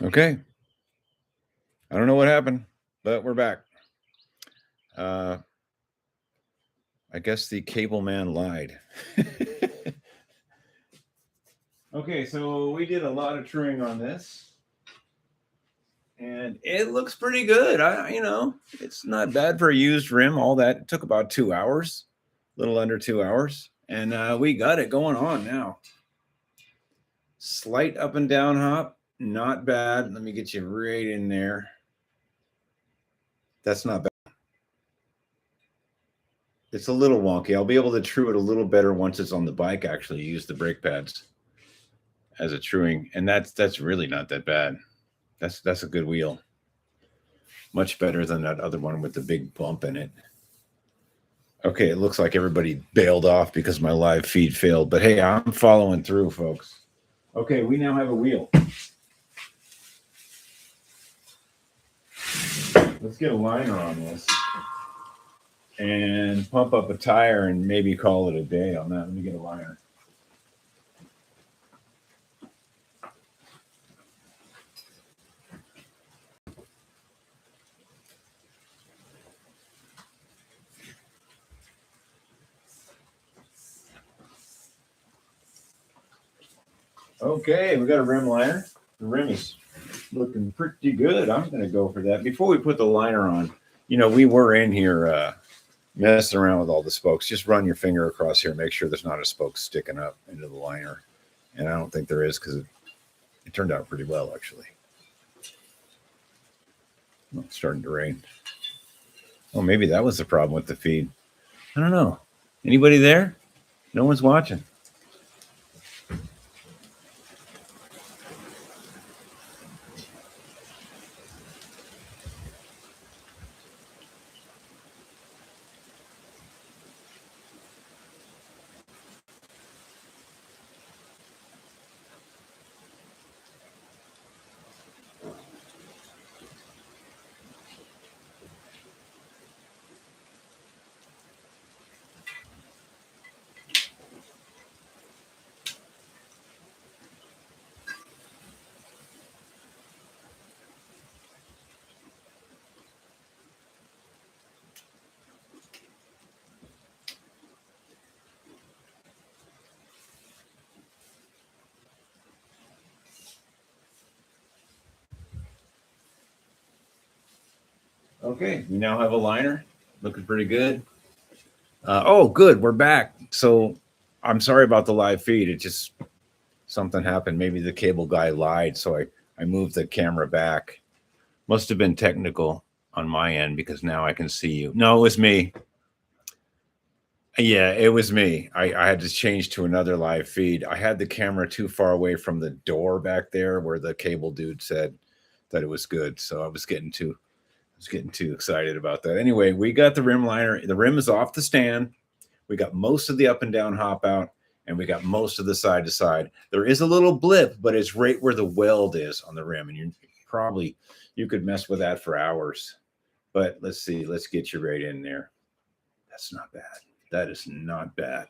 Okay. I don't know what happened, but we're back. I guess the cable man lied. Okay, so we did a lot of truing on this, and it looks pretty good. It's not bad for a used rim. All that it took about 2 hours, a little under 2 hours, and we got it going on now. Slight up and down hop, not bad. Let me get you right in there. That's not bad. It's a little wonky. I'll be able to true it a little better once it's on the bike. Actually, use the brake pads as a truing, and that's really not that bad. That's a good wheel. Much better than that other one with the big bump in it. Okay, it looks like everybody bailed off because my live feed failed, but hey, I'm following through, folks. Okay, we now have a wheel. Let's get a liner on this and pump up a tire and maybe call it a day on that. Let me get a liner. Okay, we got a rim liner. The rim is looking pretty good. I'm going to go for that. Before we put the liner on, we were in here messing around with all the spokes. Just run your finger across here, make sure there's not a spoke sticking up into the liner. And I don't think there is because it turned out pretty well, actually. Oh, it's starting to rain. Oh, maybe that was the problem with the feed. I don't know. Anybody there? No one's watching. Okay, we now have a liner. Looking pretty good. Oh, good. We're back. So I'm sorry about the live feed. It just, something happened. Maybe the cable guy lied. So I moved the camera back. Must have been technical on my end because now I can see you. No, it was me. Yeah, it was me. I had to change to another live feed. I had the camera too far away from the door back there where the cable dude said that it was good. So I was getting too excited about that. Anyway, we got the rim liner. The rim is off the stand. We got most of the up and down hop out, and we got most of the side to side. There is a little blip, but it's right where the weld is on the rim, and you could mess with that for hours. But let's see. Let's get you right in there. That's not bad. That is not bad.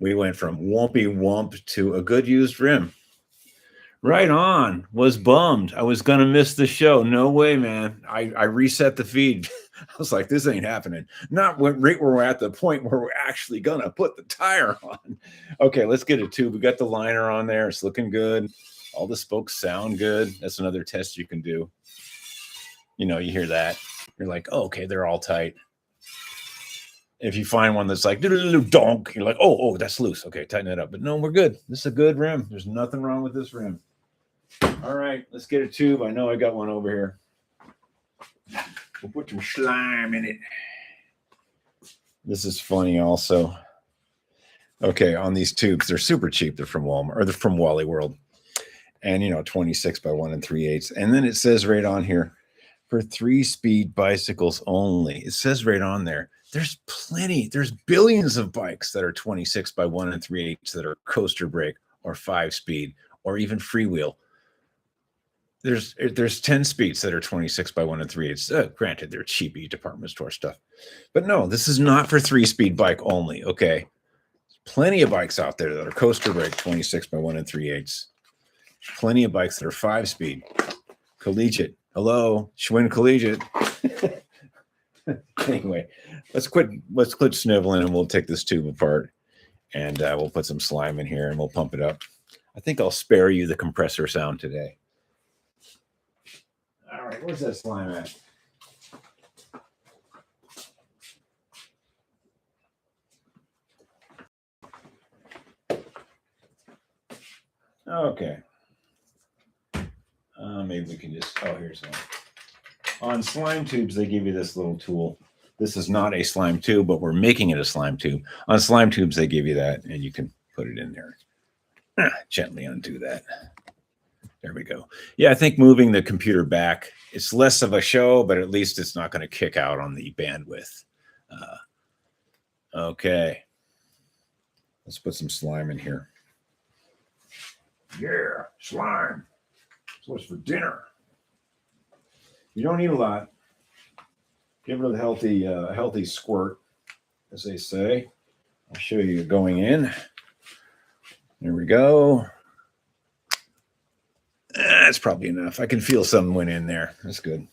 We went from wumpy wump to a good used rim. Right on. Was bummed. I was going to miss the show. No way, man. I reset the feed. I was like, this ain't happening. Not right where we're at the point where we're actually going to put the tire on. Okay, let's get it too. We got the liner on there. It's looking good. All the spokes sound good. That's another test you can do. You hear that. You're like, oh, okay, they're all tight. If you find one that's like, donk, you're like, oh, that's loose. Okay, tighten it up. But no, we're good. This is a good rim. There's nothing wrong with this rim. All right, let's get a tube. I know I got one over here. We'll put some slime in it. This is funny also. Okay, on these tubes, they're super cheap. They're from Walmart, or they're from Wally World. And, 26 by 1 3/8. And then it says right on here, for 3-speed bicycles only. It says right on there. There's billions of bikes that are 26 by 1 3/8 that are coaster brake or 5-speed or even freewheel. There's 10 speeds that are 26 by 1 3/8. Granted, they're cheapy department store stuff. But no, this is not for 3-speed bike only, okay? There's plenty of bikes out there that are coaster brake 26 by 1 3/8. Plenty of bikes that are 5-speed. Collegiate. Hello, Schwinn Collegiate. Anyway, let's quit sniveling and we'll take this tube apart and we'll put some slime in here and we'll pump it up. I think I'll spare you the compressor sound today. All right, where's that slime at? Okay. Maybe we can just, here's one. On slime tubes, they give you this little tool. This is not a slime tube, but we're making it a slime tube. On slime tubes, they give you that, and you can put it in there. Gently undo that. There we go. Yeah, I think moving the computer back, it's less of a show, but at least it's not going to kick out on the bandwidth. Okay. Let's put some slime in here. Yeah, slime. It's what's for dinner. You don't need a lot. Give it a healthy squirt, as they say. I'll show you going in. There we go. That's probably enough. I can feel something went in there. That's good.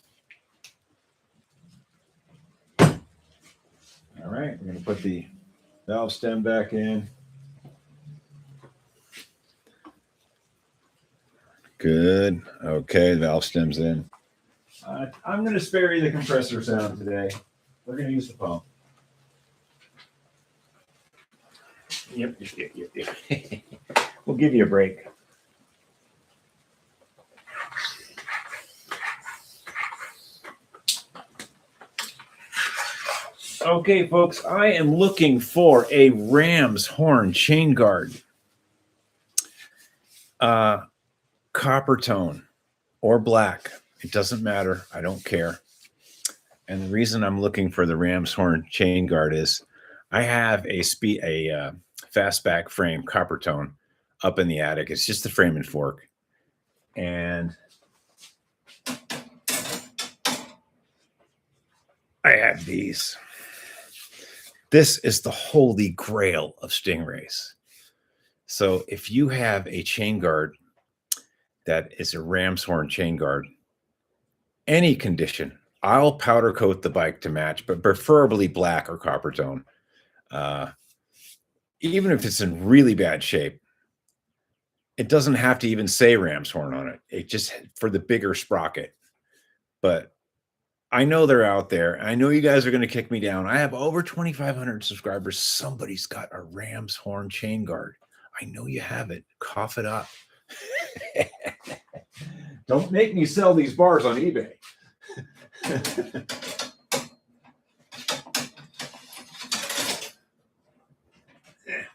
All right, we're going to put the valve stem back in. Good. Okay, the valve stem's in. I'm going to spare you the compressor sound today. We're going to use the pump. Yep. We'll give you a break. Okay, folks, I am looking for a ram's horn chain guard. Copper tone or black. It doesn't matter. I don't care. And the reason I'm looking for the ram's horn chain guard is I have a fastback frame copper tone up in the attic. It's just the frame and fork. And I have these. This is the holy grail of Stingrays. So if you have a chain guard that is a ram's horn chain guard, any condition, I'll powder coat the bike to match, but preferably black or copper tone. Even if it's in really bad shape, it doesn't have to even say ram's horn on it. It just for the bigger sprocket. But I know they're out there. I know you guys are going to kick me down. I have over 2,500 subscribers. Somebody's got a ram's horn chain guard. I know you have it. Cough it up. Don't make me sell these bars on eBay.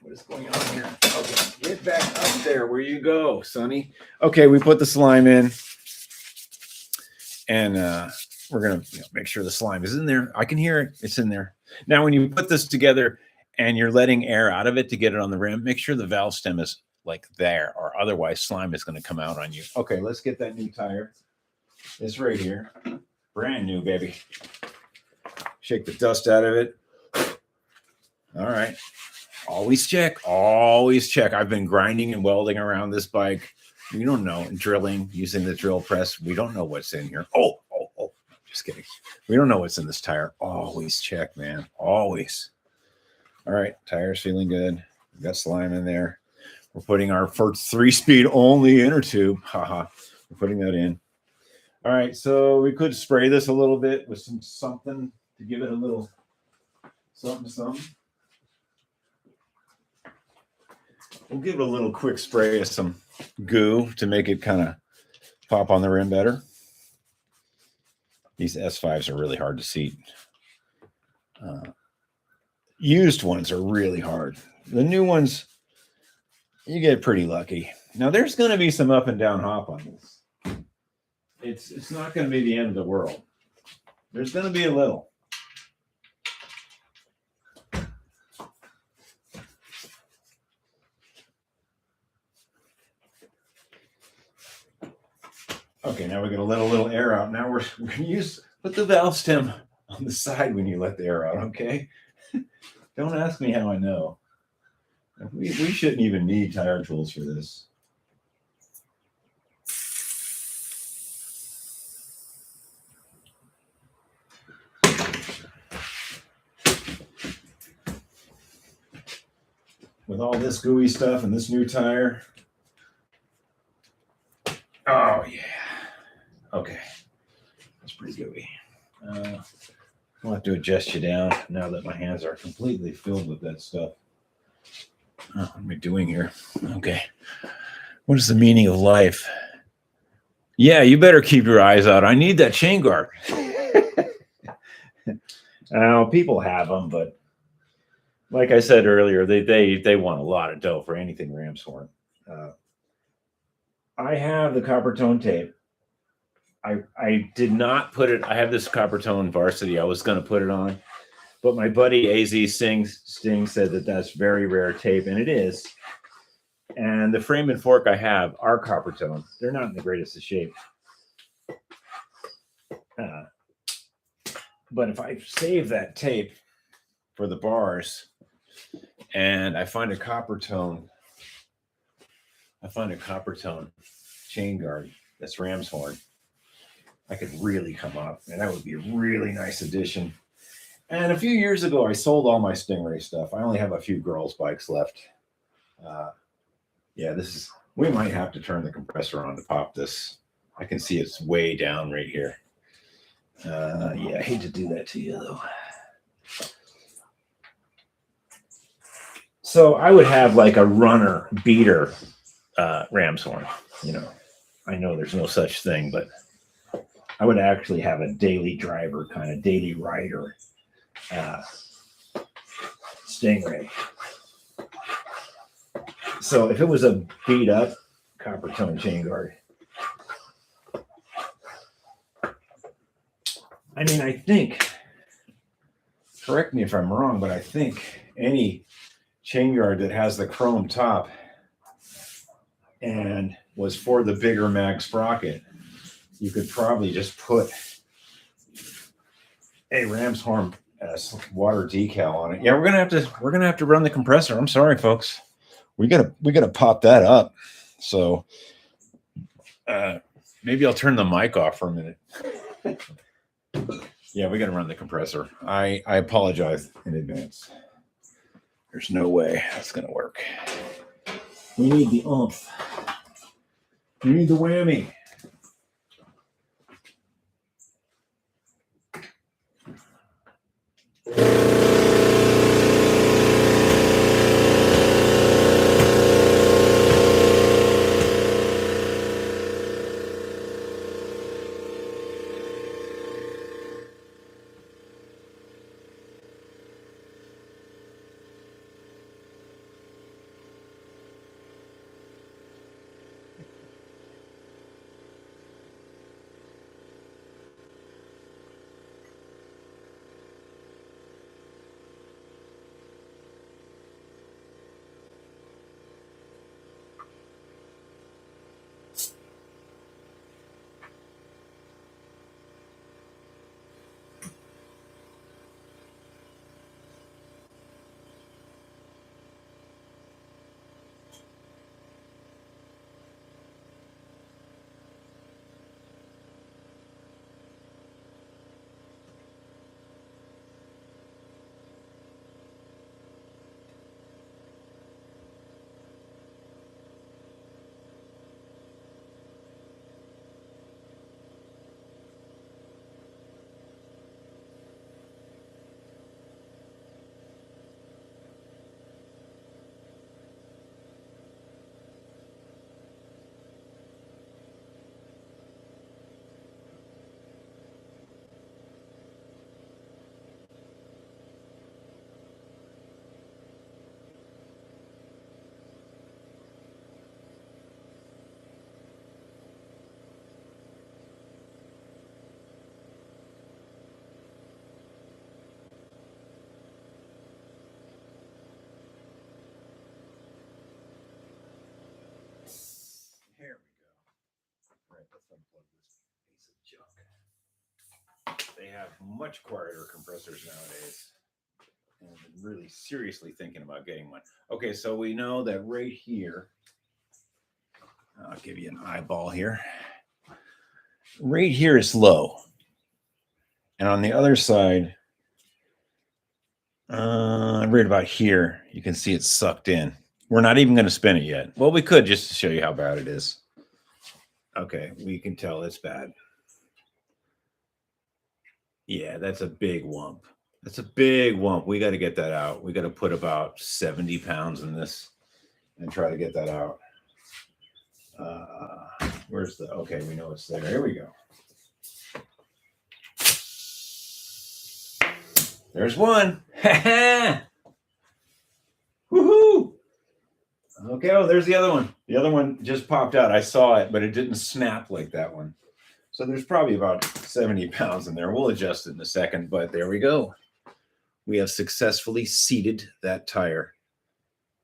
What is going on here? Okay, get back up there where you go, Sonny. Okay, we put the slime in, and we're gonna make sure the slime is in there. I can hear it; it's in there. Now, when you put this together and you're letting air out of it to get it on the rim, make sure the valve stem is like there, or otherwise slime is going to come out on you. Okay, let's get that new tire. It's right here, brand new, baby. Shake the dust out of it. All right. Always check. Always check. I've been grinding and welding around this bike. We don't know. And drilling, using the drill press. We don't know what's in here. Oh. Just kidding. We don't know what's in this tire. Always check, man. Always. All right. Tire's feeling good. We've got slime in there. We're putting our first 3-speed only inner tube. Haha. We're putting that in. All right. So we could spray this a little bit with something to give it a little something. We'll give it a little quick spray of some goo to make it kind of pop on the rim better. These S-5s are really hard to seat. Used ones are really hard. The new ones, you get pretty lucky. Now, there's going to be some up and down hop on this. It's not going to be the end of the world. There's going to be a little. Okay, now we're going to let a little air out. Now we're going to put the valve stem on the side when you let the air out, okay? Don't ask me how I know. We shouldn't even need tire tools for this. with all this gooey stuff and this new tire. Oh yeah. Okay. That's pretty gooey. I'll have to adjust you down now that my hands are completely filled with that stuff. Oh, what am I doing here? Okay. What is the meaning of life? Yeah, you better keep your eyes out. I need that chain guard. People have them, but like I said earlier, they want a lot of dough for anything ram's horn. I have the copper tone tape. I did not put it. I have this copper tone varsity. I was going to put it on, but my buddy AZ Sting said that that's very rare tape, and it is. And the frame and fork I have are copper tone. They're not in the greatest of shape. But if I save that tape for the bars and I find a copper tone chain guard that's ram's horn, I could really come up, and that would be a really nice addition. And a few years ago, I sold all my Stingray stuff. I only have a few girls' bikes left. Yeah, we might have to turn the compressor on to pop this. I can see it's way down right here. Yeah, I hate to do that to you, though. So I would have like a runner beater ram's horn. I know there's no such thing, but I would actually have a daily driver, kind of daily rider Stingray. So if it was a beat up copper tone chain guard, I mean, I think, correct me if I'm wrong, but I think any chain guard that has the chrome top and was for the bigger mag sprocket, you could probably just put a ram's horn water decal on it. Yeah, we're gonna have to run the compressor. I'm sorry, folks. We gotta pop that up. So maybe I'll turn the mic off for a minute. Yeah, we gotta run the compressor. I apologize in advance. There's no way that's gonna work. We need the oomph. We need the whammy. Here we go. Right, let's unplug this piece of junk. They have much quieter compressors nowadays. And I've been really seriously thinking about getting one. Okay, so we know that right here, I'll give you an eyeball here. Right here is low. And on the other side, right about here, you can see it's sucked in. We're not even going to spin it yet. Well, we could just to show you how bad it is. Okay, we can tell it's bad. Yeah, that's a big wump. That's a big wump. We got to get that out. We got to put about 70 pounds in this and try to get that out. Where's the, okay, we know it's there. Here we go. There's one. Woohoo! Okay, oh, there's the other one. The other one just popped out. I saw it, but it didn't snap like that one. So there's probably about 70 pounds in there. We'll adjust it in a second, but there we go. We have successfully seated that tire.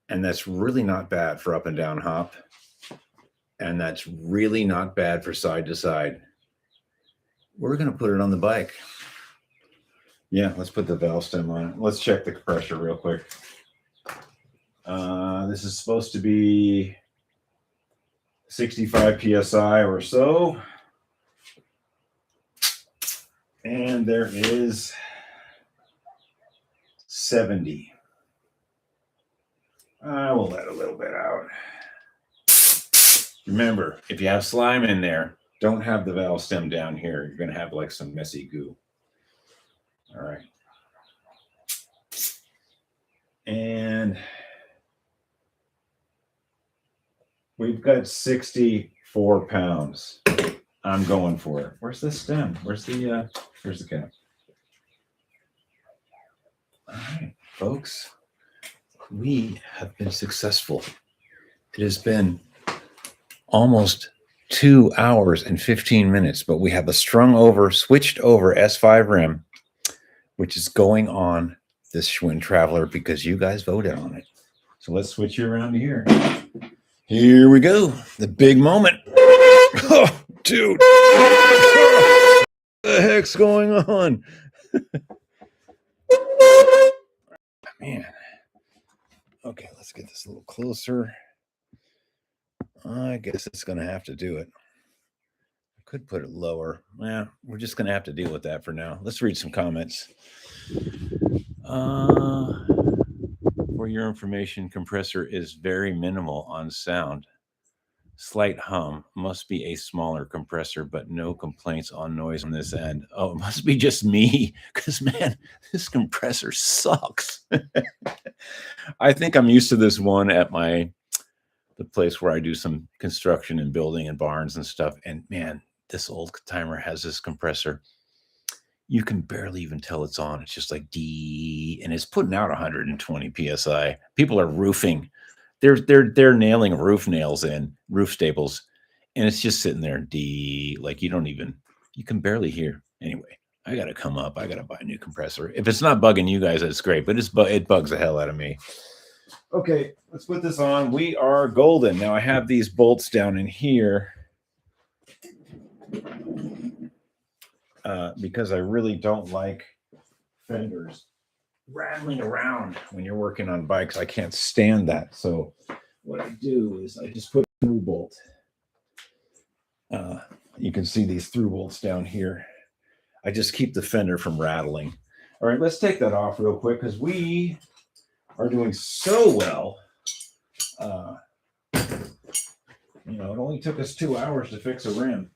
And that's really not bad for up and down hop. And that's really not bad for side to side. We're going to put it on the bike. Yeah, let's put the valve stem on it. Let's check the pressure real quick. This is supposed to be 65 PSI or so. And there is 70. We'll let a little bit out. Remember, if you have slime in there, don't have the valve stem down here. You're going to have like some messy goo. All right. And we've got 64 pounds. I'm going for it. Where's the stem? Where's the cap? All right, folks. We have been successful. It has been almost 2 hours and 15 minutes, but we have a switched over S-5 rim, which is going on this Schwinn Traveler because you guys voted on it. So let's switch you around to here. Here we go. The big moment. Oh, dude. What the heck's going on? Man. Okay, let's get this a little closer. I guess it's going to have to do it. I could put it lower. Yeah, we're just going to have to deal with that for now. Let's read some comments. For your information, compressor is very minimal on sound. Slight hum. Must be a smaller compressor, but no complaints on noise on this end. Oh, it must be just me because, man, this compressor sucks. I think I'm used to this one at the place where I do some construction and building and barns and stuff. And, man, this old timer has this compressor. You can barely even tell it's on. It's just like D, and it's putting out 120 PSI. People are roofing. They're nailing roof nails in, roof staples, and it's just sitting there D, like you can barely hear. Anyway, I got to come up. I got to buy a new compressor. If it's not bugging you guys, it's great, but it bugs the hell out of me. Okay, let's put this on. We are golden. Now I have these bolts down in here because I really don't like fenders rattling around when you're working on bikes. I can't stand that. So what I do is I just put a through bolt. You can see these through bolts down here. I just keep the fender from rattling. All right, let's take that off real quick because we are doing so well. It only took us 2 hours to fix a rim.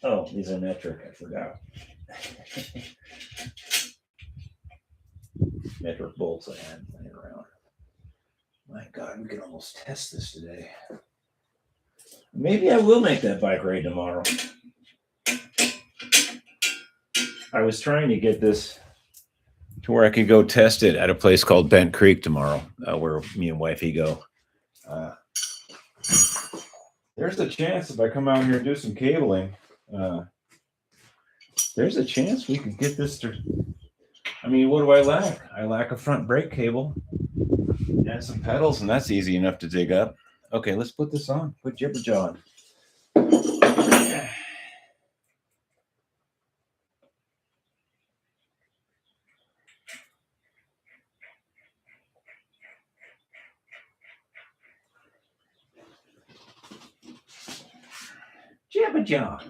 Oh, these are metric. I forgot. Metric bolts I had laying around. My God, we can almost test this today. Maybe I will make that bike ride tomorrow. I was trying to get this to where I could go test it at a place called Bent Creek tomorrow, where me and wifey go. There's a chance if I come out here and do some cabling, there's a chance we could get this to. I mean, what do I lack? I lack a front brake cable and some pedals, and that's easy enough to dig up. Okay, let's put this on. Put Jibberjaw on. Jibba Good job.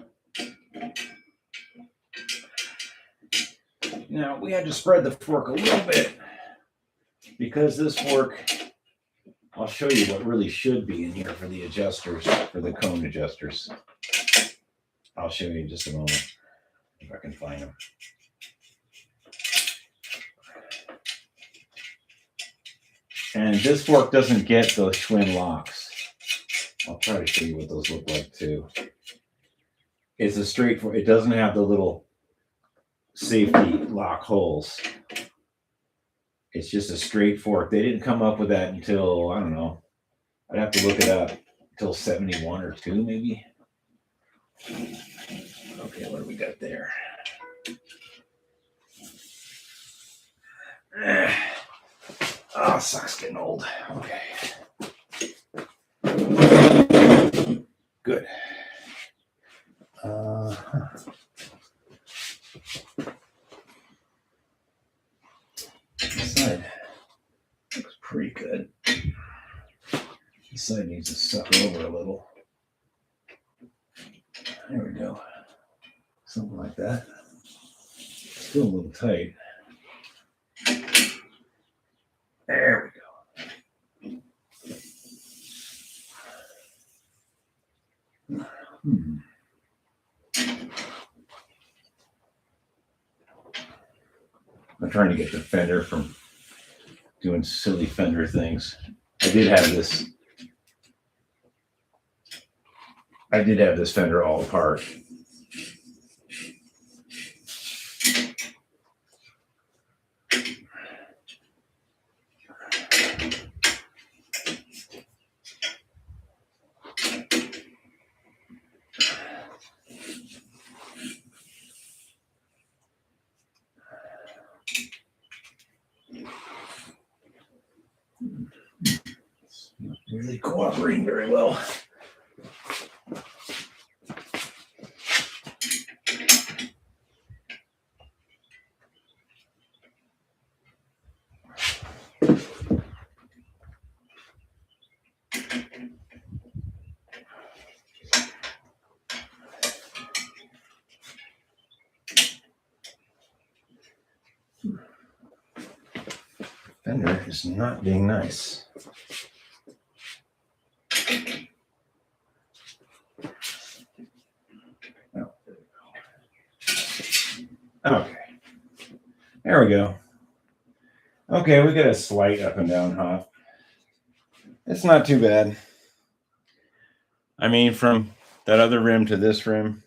Now, we had to spread the fork a little bit because this fork, I'll show you what really should be in here for the adjusters, for the cone adjusters. I'll show you in just a moment if I can find them. And this fork doesn't get those Schwinn locks. I'll try to show you what those look like too. It's a straight fork. It doesn't have the little safety lock holes. It's just a straight fork. They didn't come up with that until, I don't know, I'd have to look it up, until 71 or 2 maybe. Okay, what do we got there? Oh, sucks getting old. Okay. Good. This side looks pretty good. This side needs to suck over a little. There we go. Something like that. Still a little tight. There we go. I'm trying to get the fender from doing silly fender things. I did have this fender all apart. It's not really cooperating very well. Fender is not being nice. Oh, okay. There we go. Okay, we got a slight up and down hop. It's not too bad. I mean, from that other rim to this rim,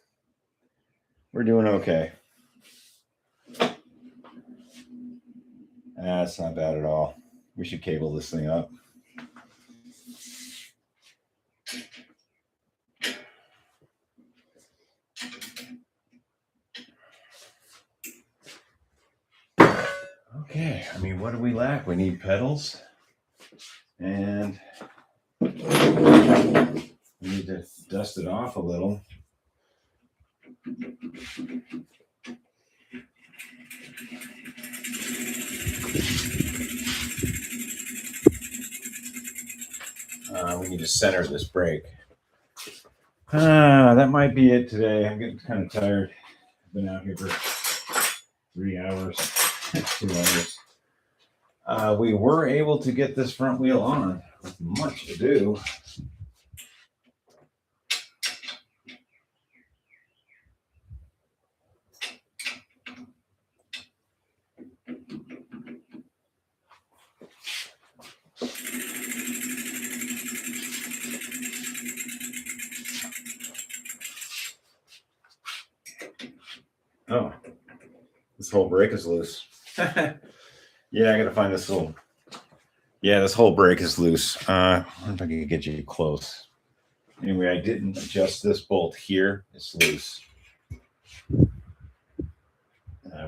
we're doing okay. That's not bad at all. We should cable this thing up. Okay, I mean, what do we lack? We need pedals, and we need to dust it off a little. We need to center this brake. That might be it today. I'm getting kind of tired. I've been out here for 3 hours, 2 hours. We were able to get this front wheel on with much ado. Oh, this whole brake is loose. Yeah, I gotta find this little. Yeah, this whole brake is loose. I wonder if I can get you close. Anyway, I didn't adjust this bolt here. It's loose.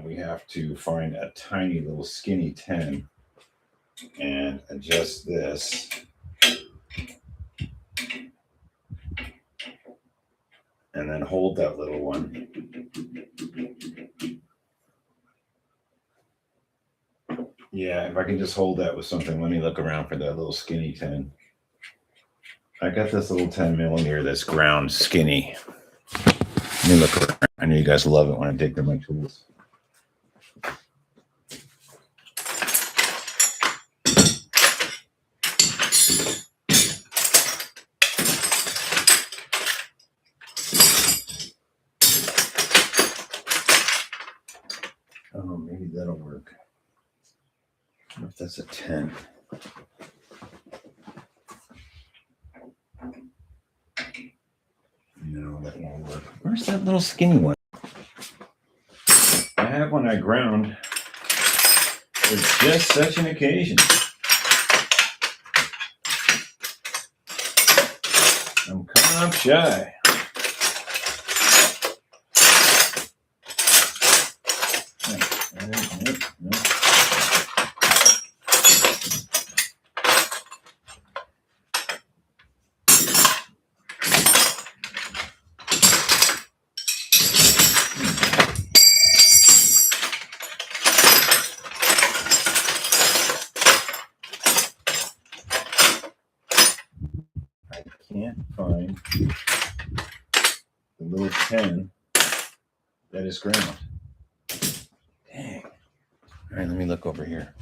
We have to find a tiny little skinny 10 and adjust this. And then hold that little one. Yeah, if I can just hold that with something, let me look around for that little skinny 10. I got this little 10 millimeter that's ground skinny. me look around. I know you guys love it when I dig through my tools. Oh, maybe that'll work. I wonder if that's a 10. No, that won't work. Where's that little skinny one? I have one I ground for just such an occasion. I'm coming up shy. Can't find the little 10 that is ground. Dang. All right, let me look over here.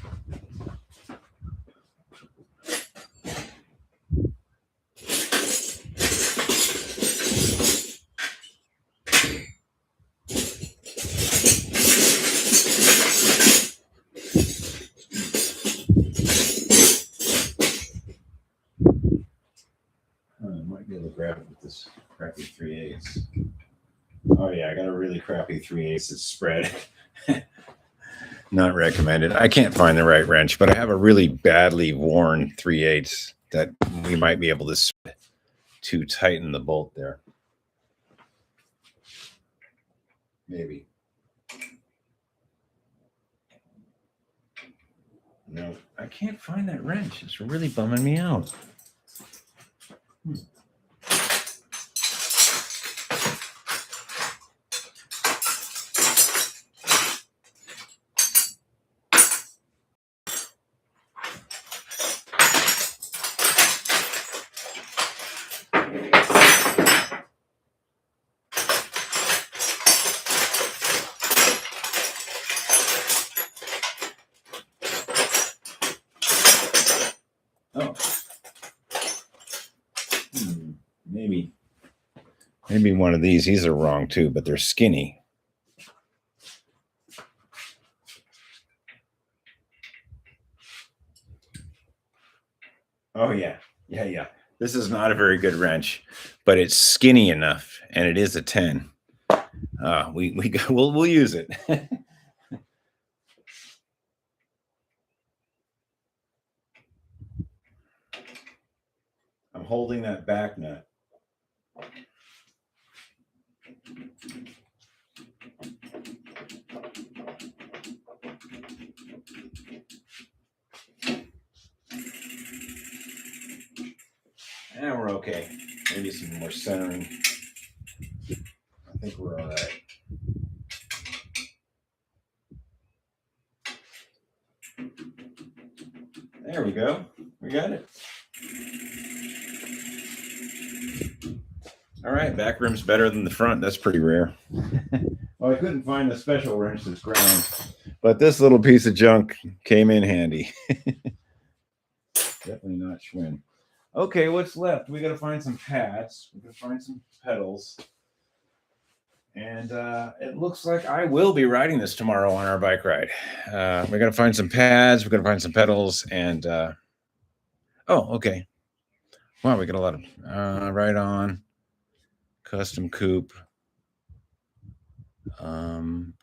I might be able to grab it with this crappy 3/8. Oh yeah, I got a really crappy 3/8 that's spread. Not recommended. I can't find the right wrench, but I have a really badly worn 3/8 that we might be able to tighten the bolt there. Maybe. No, I can't find that wrench. It's really bumming me out. Oh. Maybe one of these are wrong too, but they're skinny. Oh yeah. Yeah. This is not a very good wrench, but it's skinny enough, and it is a 10. We'll use it. I'm holding that back nut. And we're okay. Maybe some more centering. I think we're all right. There we go. We got it. All right, back rim's better than the front. That's pretty rare. Well, I couldn't find a special wrench that's ground, but this little piece of junk came in handy. Definitely not Schwinn. Okay, what's left? We got to find some pads. We got to find some pedals. And it looks like I will be riding this tomorrow on our bike ride. We're going to find some pads. We're going to find some pedals. And, oh, okay. Wow, we got a lot of ride on, custom coupe,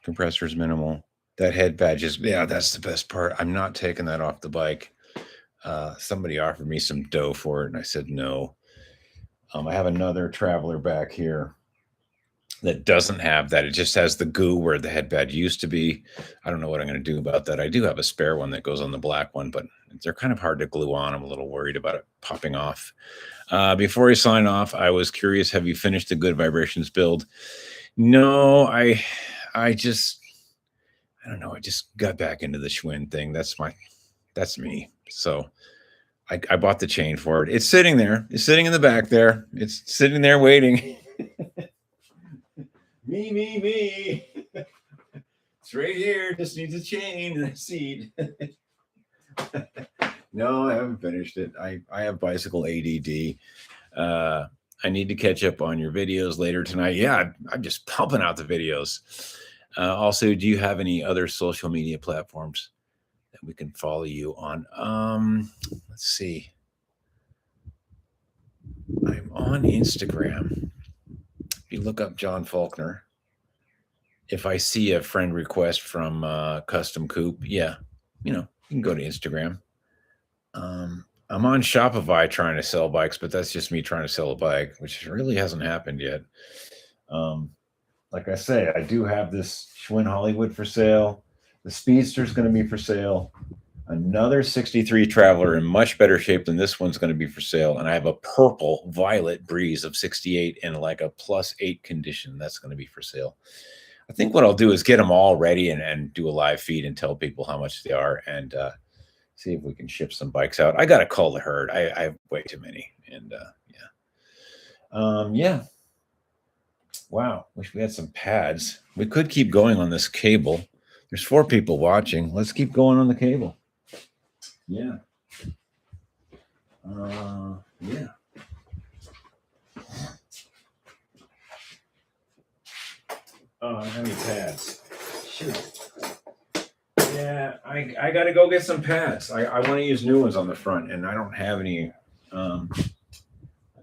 compressors minimal. That head badge is, yeah, that's the best part. I'm not taking that off the bike. Somebody offered me some dough for it, and I said no. I have another Traveler back here that doesn't have that. It just has the goo where the head badge used to be. I don't know what I'm going to do about that. I do have a spare one that goes on the black one, but they're kind of hard to glue on. I'm a little worried about it popping off. Before I sign off, I was curious, have you finished the Good Vibrations build? No, I don't know. I just got back into the Schwinn thing. That's me. So I bought the chain for it. It's sitting there. It's sitting in the back there. It's sitting there waiting. Me. It's right here. Just needs a chain and a seat. No, I haven't finished it. I have bicycle ADD. I need to catch up on your videos later tonight. Yeah, I'm just pumping out the videos. Also, do you have any other social media platforms that we can follow you on? Let's see. I'm on Instagram. If you look up John Faulkner, if I see a friend request from Custom Coupe, yeah, you can go to Instagram. I'm on Shopify trying to sell bikes, but that's just me trying to sell a bike, which really hasn't happened yet. Like I say, I do have this Schwinn Hollywood for sale. The Speedster is going to be for sale. Another 63 Traveler in much better shape than this one's going to be for sale. And I have a purple Violet Breeze of 68 in like a +8 condition. That's going to be for sale. I think what I'll do is get them all ready and do a live feed and tell people how much they are and see if we can ship some bikes out. I got to call the herd. I have way too many. And yeah. Wow. Wish we had some pads. We could keep going on this cable. There's 4 people watching. Let's keep going on the cable. Yeah. Yeah. Oh, I don't have any pads. Shoot. Yeah, I got to go get some pads. I want to use new ones on the front, and I don't have any. I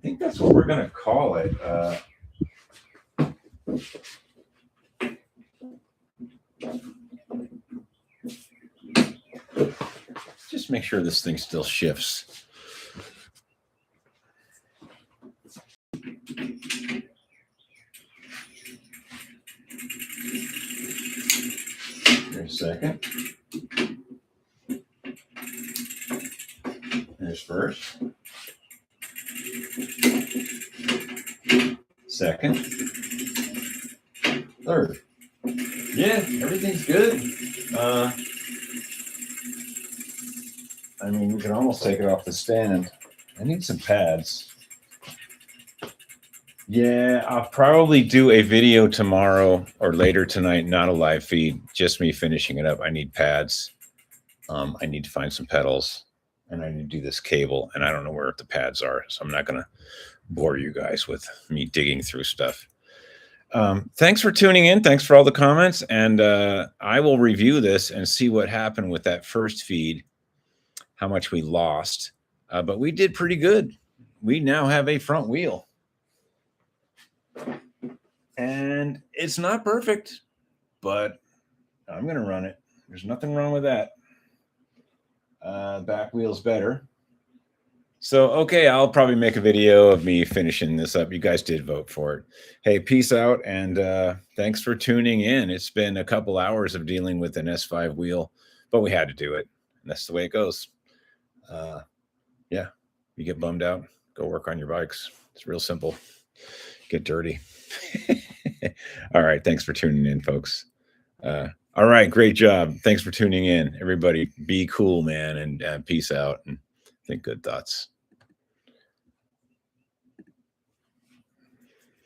think that's what we're going to call it. Just make sure this thing still shifts. Here's a second. There's first. Second. Third. Yeah, everything's good. I mean, we can almost take it off the stand. I need some pads. Yeah, I'll probably do a video tomorrow or later tonight, not a live feed, just me finishing it up. I need pads. I need to find some pedals, and I need to do this cable, and I don't know where the pads are, so I'm not going to bore you guys with me digging through stuff. Thanks for tuning in. Thanks for all the comments, and I will review this and see what happened with that first feed, how much we lost, but we did pretty good. We now have a front wheel. And it's not perfect, but I'm going to run it. There's nothing wrong with that. Back wheel's better. So, okay, I'll probably make a video of me finishing this up. You guys did vote for it. Hey, peace out, and thanks for tuning in. It's been a couple hours of dealing with an S-5 wheel, but we had to do it, and that's the way it goes. Yeah, you get bummed out, go work on your bikes. It's real simple. Get dirty. All right. Thanks for tuning in, folks. All right. Great job. Thanks for tuning in. Everybody be cool, man. And peace out and think good thoughts.